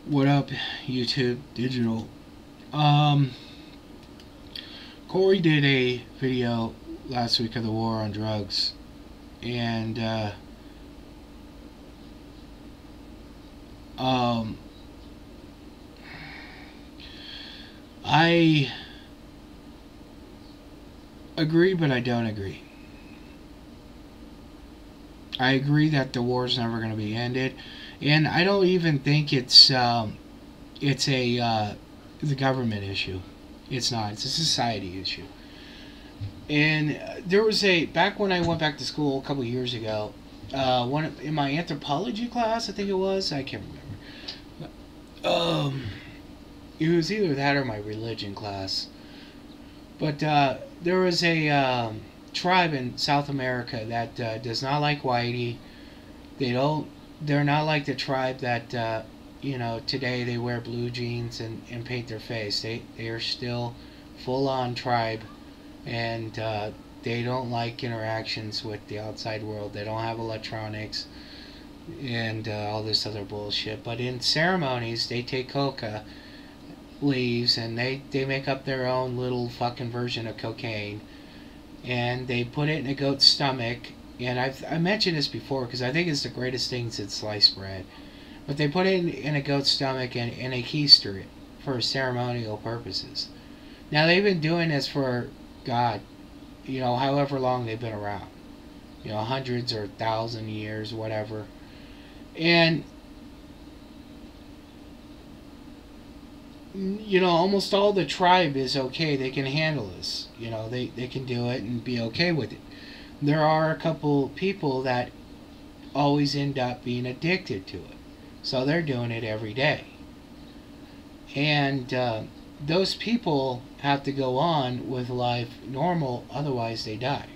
What up, YouTube Digital? Um, Corey did a video last week of the war on drugs, and um, I agree, but I don't agree. I agree that the war is never going to be ended, and I don't even think it's a government issue. It's not. It's a society issue. And there was a back when I went back to school a couple of years ago. One in my anthropology class, I think it was. I can't remember. It was either that or my religion class. But there was a tribe in South America that does not like whitey. They don't. They're not like the tribe that today they wear blue jeans and paint their face. They are still full on tribe, and they don't like interactions with the outside world. They don't have electronics and all this other bullshit. But in ceremonies, they take coca leaves and they make up their own little fucking version of cocaine, and they put it in a goat's stomach. And I mentioned this before because I think it's the greatest thing since sliced bread. But they put it in a goat's stomach and they keister it for ceremonial purposes. Now they've been doing this for God, however long they've been around, hundreds or 1,000 years, whatever. And almost all the tribe is okay. They can handle this. They can do it and be okay with it. There are a couple people that always end up being addicted to it. So they're doing it every day. And those people have to go on with life normal, otherwise they die.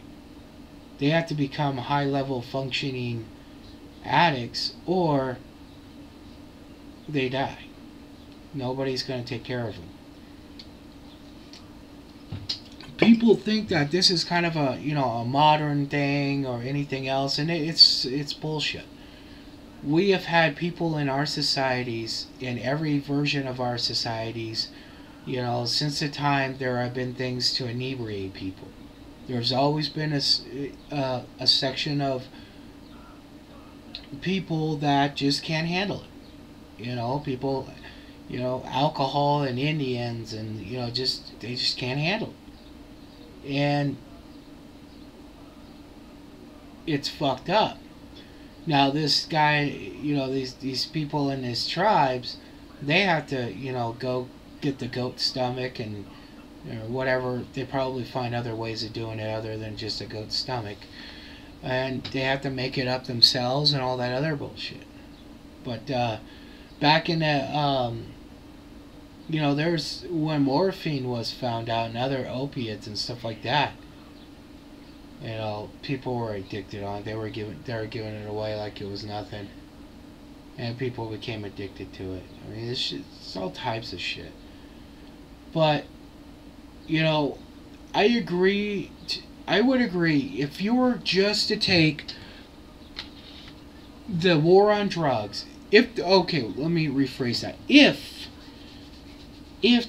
They have to become high level functioning addicts or they die. Nobody's going to take care of them. People think that this is kind of a modern thing or anything else, and it's bullshit. We have had people in our societies, in every version of our societies, since the time there have been things to inebriate people. There's always been a section of people that just can't handle it. People, alcohol and Indians, and they just can't handle it, and it's fucked up. Now this guy, these people in his tribes, they have to go get the goat stomach and whatever. They probably find other ways of doing it other than just a goat stomach, and they have to make it up themselves and all that other bullshit. But back in the there's when morphine was found out and other opiates and stuff like that. People were addicted on it. They were giving it away like it was nothing, and people became addicted to it. I mean, it's all types of shit. But I agree. I would agree if you were just to take the war on drugs. If okay, let me rephrase that. If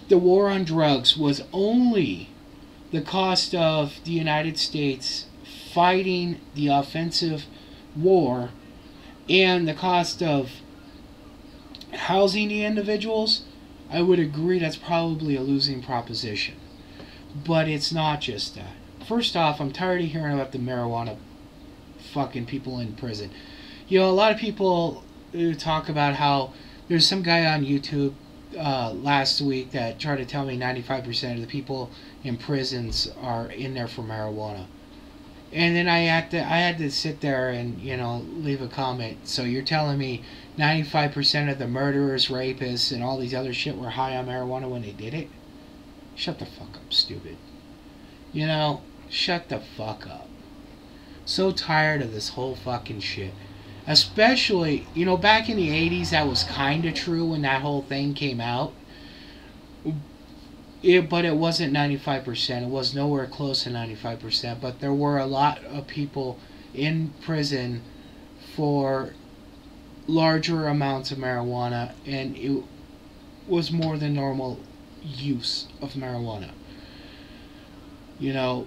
the war on drugs was only the cost of the United States fighting the offensive war and the cost of housing the individuals, I would agree that's probably a losing proposition. But it's not just that. First off, I'm tired of hearing about the marijuana fucking people in prison. A lot of people talk about how there's some guy on YouTube last week that tried to tell me 95% of the people in prisons are in there for marijuana. And then I had to sit there and leave a comment. So you're telling me 95% of the murderers, rapists, and all these other shit were high on marijuana when they did it? Shut the fuck up, stupid. Shut the fuck up. So tired of this whole fucking shit. Especially, back in the 80s, that was kind of true when that whole thing came out. But it wasn't 95%. It was nowhere close to 95%. But there were a lot of people in prison for larger amounts of marijuana, and it was more than normal use of marijuana. You know,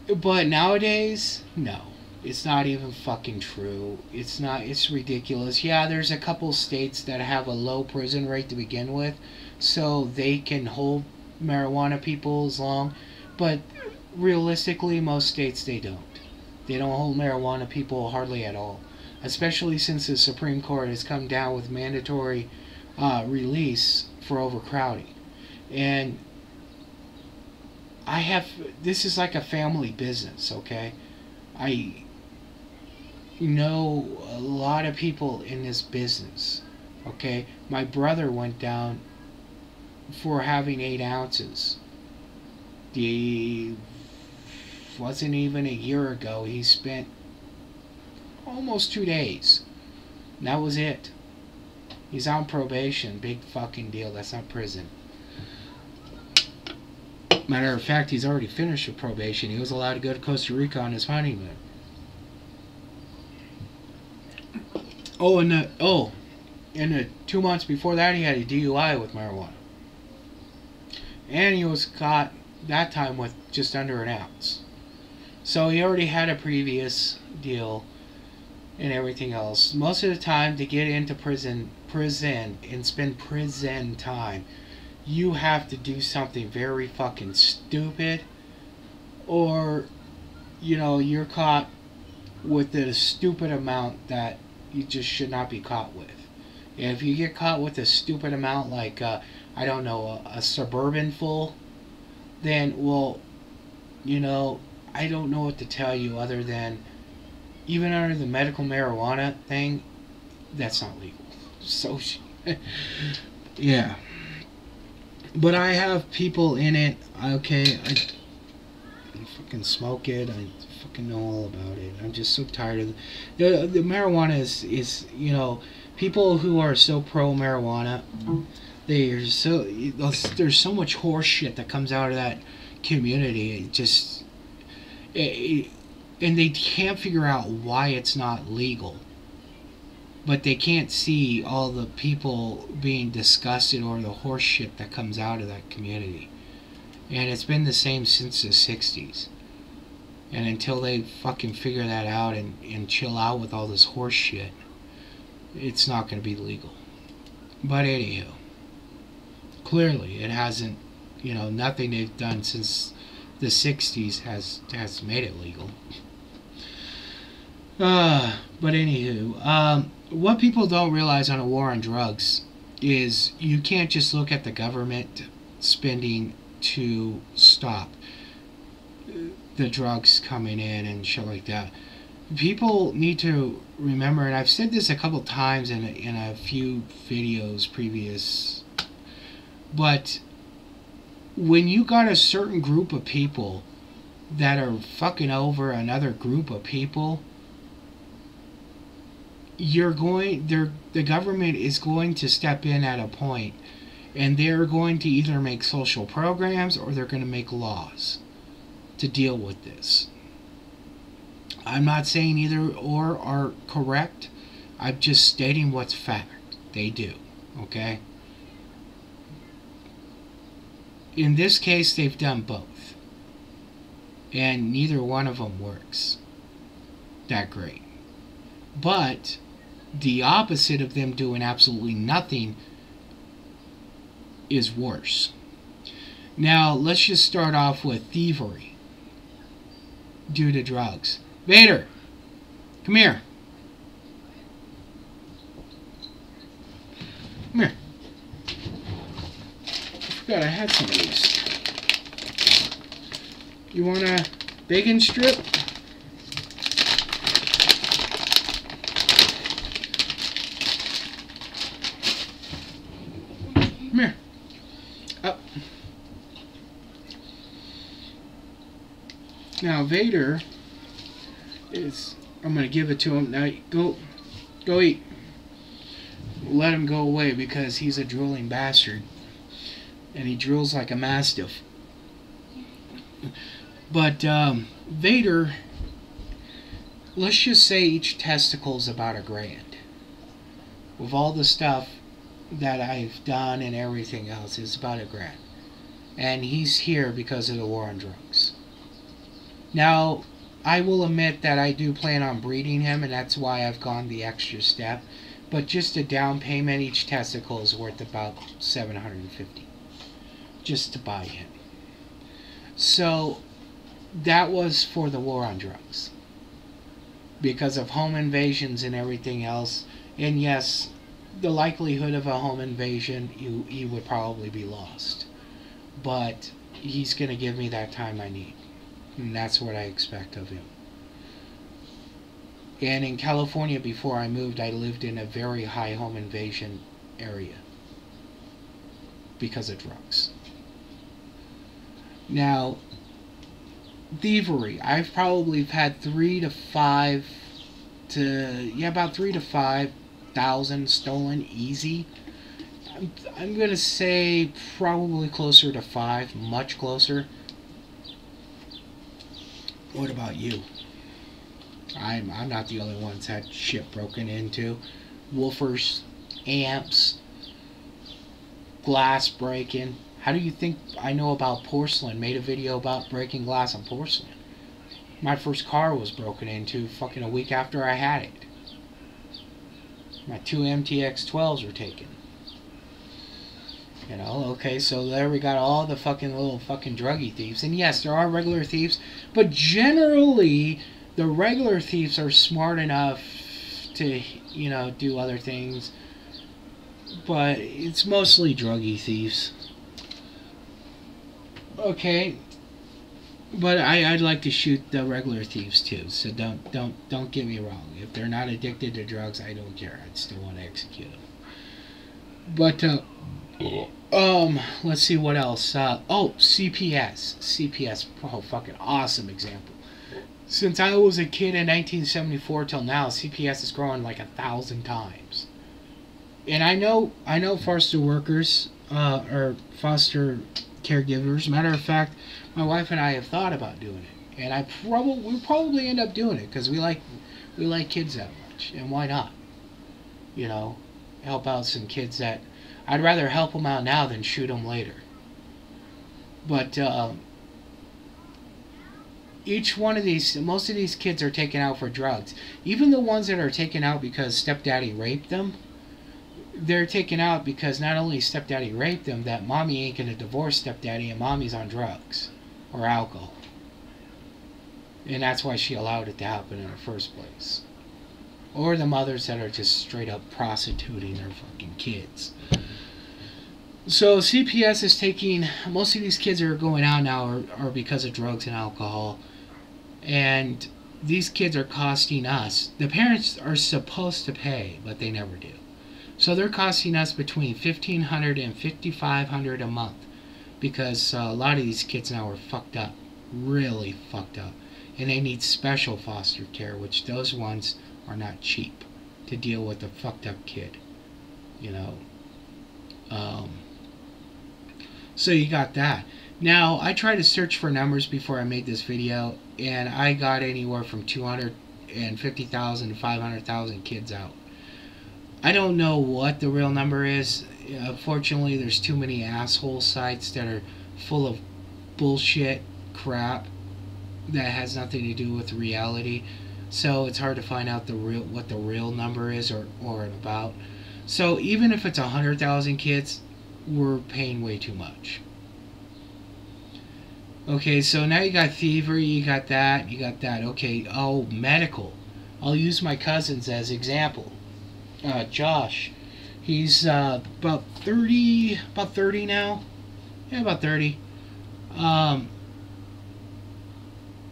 but nowadays, no. It's not even fucking true. It's not, it's ridiculous. Yeah, there's a couple states that have a low prison rate to begin with, so they can hold marijuana people as long, but realistically, most states they don't. They don't hold marijuana people hardly at all, especially since the Supreme Court has come down with mandatory release for overcrowding. And this is like a family business, okay? I know a lot of people in this business, okay? My brother went down for having 8 ounces. Wasn't even a year ago. He spent almost 2 days. And that was it. He's on probation. Big fucking deal. That's not prison. Matter of fact, he's already finished with probation. He was allowed to go to Costa Rica on his honeymoon. And 2 months before that, he had a DUI with marijuana. And he was caught that time with just under an ounce. So he already had a previous deal and everything else. Most of the time, to get into prison and spend prison time, you have to do something very fucking stupid, or, you know, you're caught with a stupid amount that you just should not be caught with. And if you get caught with a stupid amount, like, I don't know, a Suburban full, then, well, you know, I don't know what to tell you other than, even under the medical marijuana thing, that's not legal. So, yeah. But I have people in it. Okay, I fucking smoke it. I fucking know all about it. I'm just so tired of the marijuana is, you know, people who are so pro marijuana, there's so much horse shit that comes out of that community. And they can't figure out why it's not legal. But they can't see all the people being disgusted or the horse shit that comes out of that community. And it's been the same since the 60s. And until they fucking figure that out and chill out with all this horse shit, it's not going to be legal. But anywho, clearly it hasn't, you know, nothing they've done since the 60s has made it legal. But anywho, what people don't realize on a war on drugs is you can't just look at the government spending to stop the drugs coming in and shit like that. People need to remember, and I've said this a couple times in a few videos previous, but when you got a certain group of people that are fucking over another group of people, the government is going to step in at a point, and they're going to either make social programs or they're going to make laws to deal with this. I'm not saying either or are correct. I'm just stating what's fact. They do. Okay? In this case, they've done both. And neither one of them works that great. But the opposite of them doing absolutely nothing is worse. Now, let's just start off with thievery due to drugs. Vader, come here. Come here. I forgot I had some of these. You want a bacon strip? Come here. Up. Now Vader is, I'm going to give it to him. Now go eat. Let him go away because he's a drooling bastard. And he drools like a mastiff. But Vader, let's just say each testicle is about $1,000. with all the stuff that I've done and everything else, it's about $1,000. And he's here because of the war on drugs. Now, I will admit that I do plan on breeding him, and that's why I've gone the extra step. But just a down payment, each testicle is worth about $750 just to buy him. So that was for the war on drugs, because of home invasions and everything else. And yes, the likelihood of a home invasion, he would probably be lost, but he's going to give me that time I need, and that's what I expect of him. And in California, before I moved, I lived in a very high home invasion area because of drugs. Now, thievery, I've probably had about 3 to 5,000 stolen easy. I'm gonna say probably closer to 5, much closer. What about you? I'm not the only one that's had shit broken into. Woofers, amps, glass breaking. How do you think I know about porcelain? Made a video about breaking glass on porcelain. My first car was broken into fucking a week after I had it. My 2 MTX-12s were taken. You know, okay, so there we got all the fucking little fucking druggy thieves. And yes, there are regular thieves, but generally the regular thieves are smart enough to, you know, do other things. But it's mostly druggy thieves. Okay, but I'd like to shoot the regular thieves too. So don't get me wrong. If they're not addicted to drugs, I don't care. I'd still want to execute them. But let's see what else. CPS. Oh, fucking awesome example. Since I was a kid in 1974 till now, CPS is growing like 1,000 times. And I know foster workers or foster caregivers. Matter of fact, my wife and I have thought about doing it, and we'll probably end up doing it because we like kids that much, and why not? You know, help out some kids that I'd rather help them out now than shoot them later. But each one of these, most of these kids are taken out for drugs. Even the ones that are taken out because stepdaddy raped them, they're taken out because not only stepdaddy raped them, that mommy ain't gonna divorce stepdaddy and mommy's on drugs or alcohol. And that's why she allowed it to happen in the first place. Or the mothers that are just straight up prostituting their fucking kids. So CPS is taking, most of these kids that are going out now are because of drugs and alcohol. And these kids are costing us. The parents are supposed to pay, but they never do. So they're costing us between $1,500 and $5,500 a month, because a lot of these kids now are fucked up, really fucked up, and they need special foster care, which those ones are not cheap to deal with a fucked up kid, you know. So you got that. Now, I tried to search for numbers before I made this video, and I got anywhere from 250,000 to 500,000 kids out. I don't know what the real number is. Unfortunately, there's too many asshole sites that are full of bullshit crap that has nothing to do with reality. So it's hard to find out what the real number is or about. So even if it's 100,000 kids, we're paying way too much. Okay, so now you got thievery, you got that. Okay, oh, medical. I'll use my cousins as example. Josh, he's about 30 now. Yeah, about 30.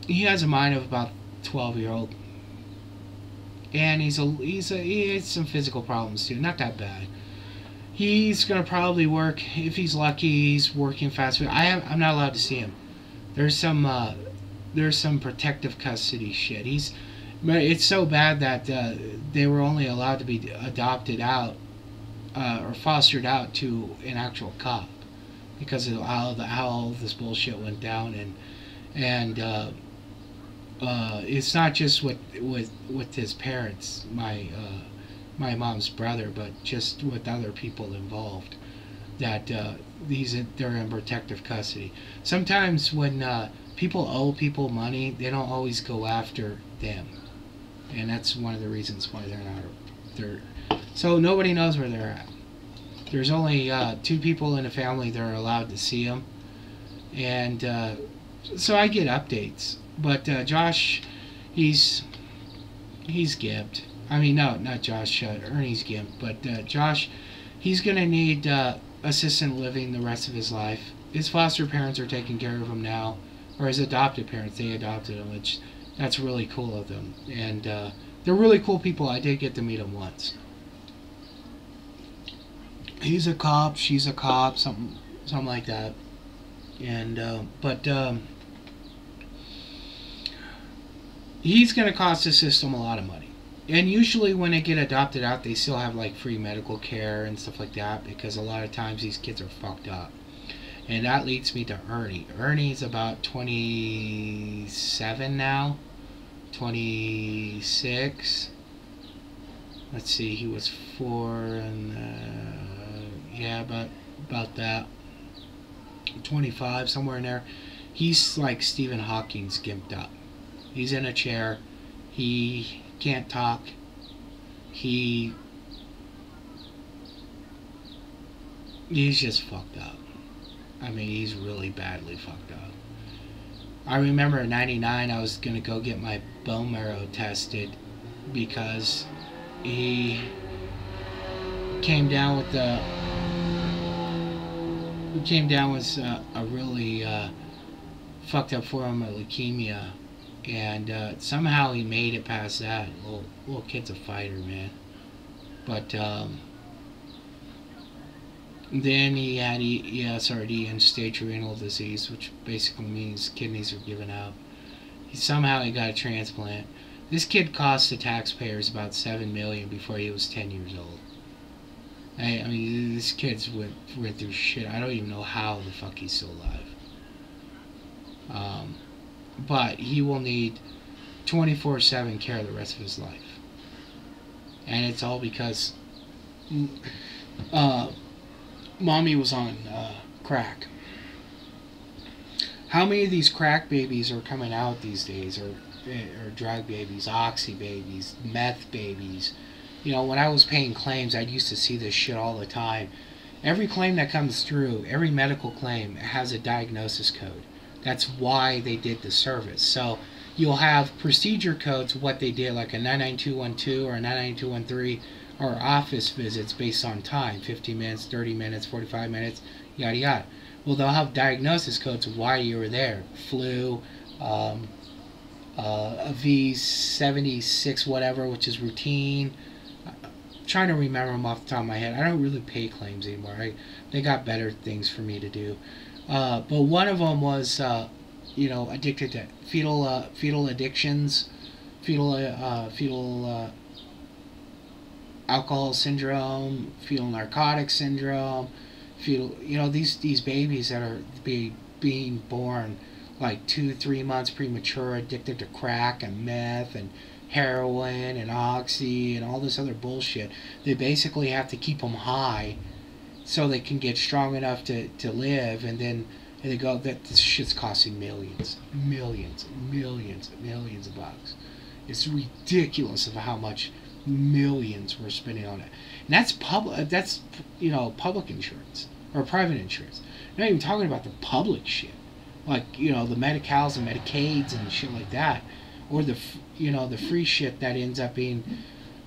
He has a mind of about 12-year-old, and he has some physical problems too. Not that bad. He's gonna probably work, if he's lucky. He's working fast food. I'm not allowed to see him. There's some protective custody shit. It's so bad that they were only allowed to be adopted out or fostered out to an actual cop because of how all this bullshit went down. And it's not just with his parents. My my mom's brother, but just with other people involved. That they're in protective custody. Sometimes when people owe people money, they don't always go after them, and that's one of the reasons why they're not. They're so nobody knows where they're at. There's only 2 people in the family that are allowed to see them, and so I get updates. But Josh, he's gimped. I mean, no, not Josh. Ernie's gimped, but Josh, he's gonna need assistant living the rest of his life. His foster parents are taking care of him now, or his adopted parents. They adopted him, which that's really cool of them, and they're really cool people. I did get to meet them once. He's a cop, she's a cop, something like that. And but he's going to cost the system a lot of money. And usually when they get adopted out, they still have like free medical care and stuff like that, because a lot of times these kids are fucked up. And that leads me to Ernie. Ernie's about 27 now, 26. Let's see, he was 4 and yeah, about that. 25, somewhere in there. He's like Stephen Hawking's gimped up. He's in a chair. He can't talk. He's just fucked up. I mean, he's really badly fucked up. I remember in '99 I was gonna go get my bone marrow tested because he came down with a really fucked up form of leukemia, and somehow he made it past that. Little kid's a fighter, man. But then he had ESRD, end-stage renal disease, which basically means kidneys are giving out. Somehow he got a transplant. This kid cost the taxpayers about $7 million before he was 10 years old. I mean, this kid's went through shit. I don't even know how the fuck he's still alive. But he will need 24/7 care the rest of his life. And it's all because mommy was on crack. How many of these crack babies are coming out these days, or drug babies, oxy babies, meth babies? You know, when I was paying claims, I used to see this shit all the time. Every claim that comes through, every medical claim, has a diagnosis code. That's why they did the service. So you'll have procedure codes, what they did, like a 99212 or a 99213, or office visits based on time, 15 minutes, 30 minutes, 45 minutes, yada yada. Well, they'll have diagnosis codes of why you were there. Flu, a V76 whatever, which is routine. I'm trying to remember them off the top of my head. I don't really pay claims anymore. They got better things for me to do. But one of them was, addicted to fetal addictions, fetal alcohol syndrome, fetal narcotic syndrome, these babies that are being born like 2-3 months premature, addicted to crack and meth and heroin and oxy and all this other bullshit. They basically have to keep them high so they can get strong enough to live, and then they go, that this shit's costing millions of bucks. It's ridiculous of how much millions we're spending on it. And that's public insurance or private insurance. I'm not even talking about the public shit, like the Medi-Cals and Medicaids and shit like that, or the free shit that ends up being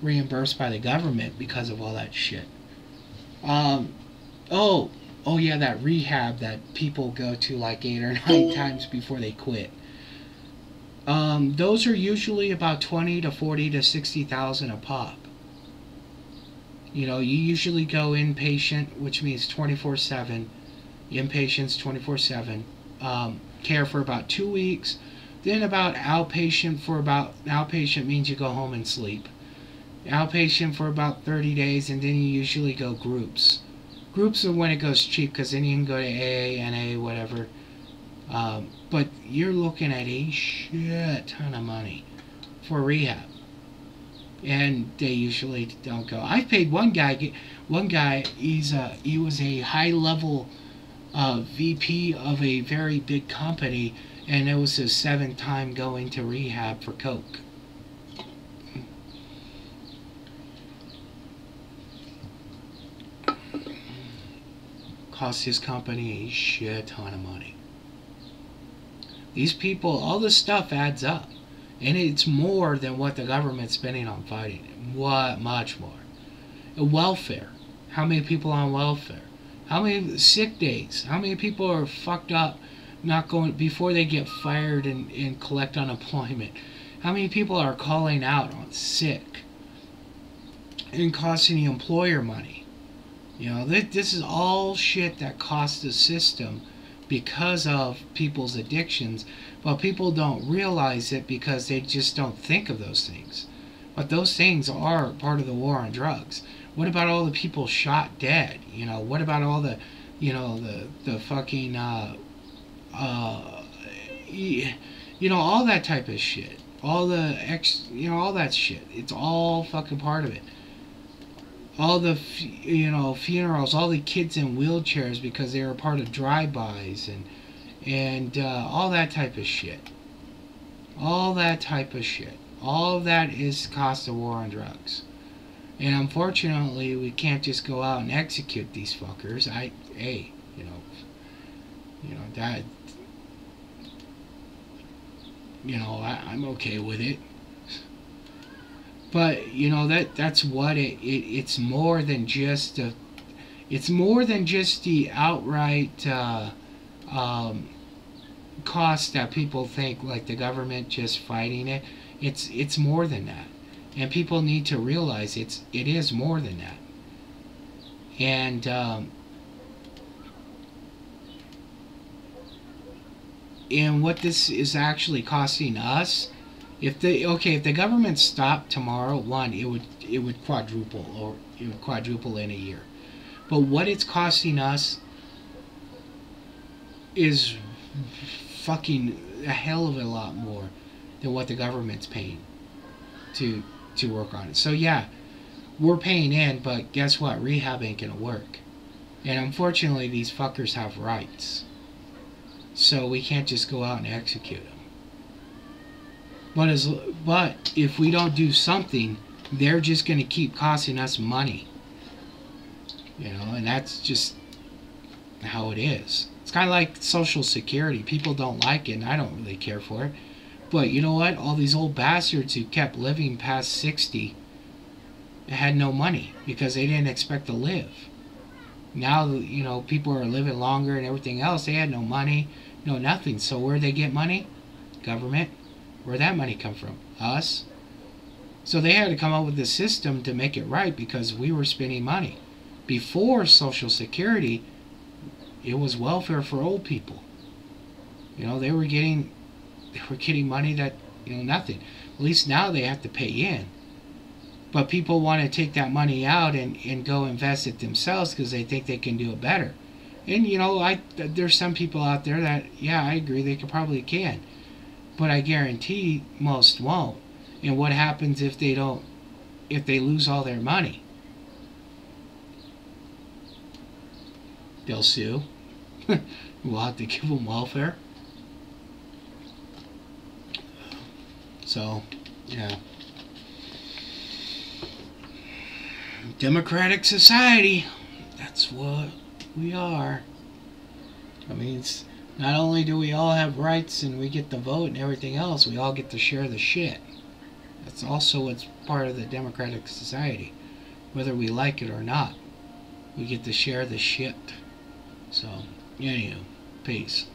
reimbursed by the government because of all that shit. Oh yeah, that rehab that people go to like 8 or 9 times before they quit. Those are usually about 20 to 40 to 60,000 a pop. You usually go inpatient, which means 24/7. Inpatients 24/7. Care for about 2 weeks. Then about outpatient outpatient means you go home and sleep. Outpatient for about 30 days, and then you usually go groups. Groups are when it goes cheap, because then you can go to AA, NA, whatever. But you're looking at a shit ton of money for rehab. and they usually don't go. I've paid one guy. One guy, he was a high level VP of a very big company, and it was his 7th time going to rehab for coke. Cost his company a shit ton of money. These people, all this stuff adds up. And it's more than what the government's spending on fighting it. What? Much more. Welfare. How many people on welfare? How many sick days? How many people are fucked up not going before they get fired and collect unemployment? How many people are calling out on sick and costing the employer money? You know, this is all shit that costs the system because of people's addictions, but people don't realize it because they just don't think of those things. But those things are part of the war on drugs. What about all the people shot dead? You know, what about all the, you know, the fucking, you know, all that type of shit. All the you know, all that shit. It's all fucking part of it. All the, you know, funerals, all the kids in wheelchairs because they were part of drive-bys and all that type of shit. All that type of shit. All of that is cost of war on drugs. And unfortunately, we can't just go out and execute these fuckers. Hey, you know that, you know, I'm okay with it. But you know that's what it's more than just it's more than just the outright cost that people think, like the government just fighting it. It's more than that, and people need to realize it is more than that. And what this is actually costing us. If the government stopped tomorrow, it would quadruple, or it would quadruple in a year. But what it's costing us is fucking a hell of a lot more than what the government's paying to work on it. So yeah, we're paying in, but guess what? Rehab ain't gonna work. And unfortunately, these fuckers have rights. So we can't just go out and execute them. But if we don't do something, they're just going to keep costing us money. You know, and that's just how it is. It's kind of like Social Security. People don't like it, and I don't really care for it. But you know what? All these old bastards who kept living past 60 had no money because they didn't expect to live. Now, you know, people are living longer and everything else. They had no money, no nothing. So where'd they get money? Government. Where'd that money come from? Us. So they had to come up with a system to make it right because we were spending money. Before Social Security, it was welfare for old people. You know, they were getting money that, you know, nothing. At least now they have to pay in. But people want to take that money out and go invest it themselves because they think they can do it better. And, you know, there's some people out there that, yeah, I agree, they probably can. But I guarantee most won't. And what happens if they lose all their money? They'll sue. We'll have to give them welfare. So, yeah. Democratic society. That's what we are. I mean, not only do we all have rights and we get to vote and everything else, we all get to share the shit. That's also what's part of the democratic society. Whether we like it or not, we get to share the shit. So, anywho, peace.